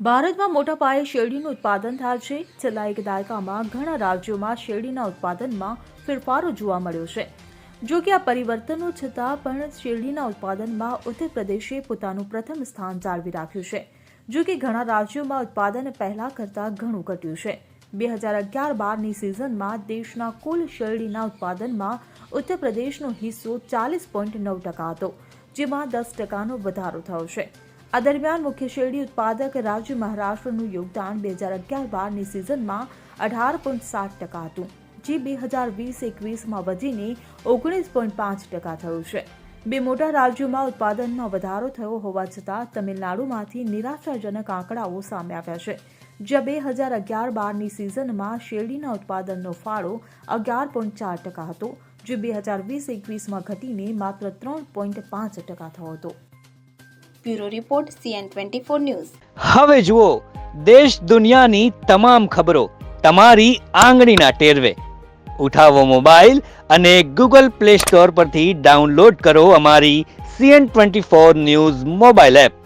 ભારતમાં મોટા પાયે શેરડીનું ઉત્પાદન થાય છે. છેલ્લા એક દાયકામાં ઘણા રાજ્યોમાં શેરડીના ઉત્પાદનમાં ફેરફારો જોવા મળ્યો છે. જો કે આ પરિવર્તનો છતાં પણ શેરડીના ઉત્પાદનમાં ઉત્તર પ્રદેશે પોતાનું પ્રથમ સ્થાન જાળવી રાખ્યું છે. જો કે ઘણા રાજ્યોમાં ઉત્પાદન પહેલા કરતાં ઘણું ઘટ્યું છે. 2011-12ની સિઝનમાં દેશના કુલ શેરડીના ઉત્પાદનમાં ઉત્તર પ્રદેશનો હિસ્સો 40.9% હતો, જેમાં 10%નો વધારો થયો છે. આ દરમિયાન મુખ્ય શેરડી ઉત્પાદક રાજ્ય મહારાષ્ટ્રનું યોગદાન 2011-12ની સિઝનમાં 18.7% હતું, જે 2020-21માં વધીને 19.5% થયું છે. બે મોટા રાજ્યોમાં ઉત્પાદનમાં વધારો થયો હોવા છતાં તમિલનાડુમાંથી નિરાશાજનક આંકડાઓ સામે આવ્યા છે, જ્યાં 2011-12ની સિઝનમાં શેરડીના ઉત્પાદનનો ફાળો 11.4% હતો, જે 2020-21માં ઘટીને માત્ર 3.5% થયો હતો. Bureau report CN24 news. હવે જુઓ દેશ દુનિયાની તમામ ખબરો તમારી આંગળીના ટેરવે. ઉઠાવો મોબાઈલ અને Google Play Store પરથી ડાઉનલોડ કરો અમારી CN24 ન્યૂઝ મોબાઈલ એપ.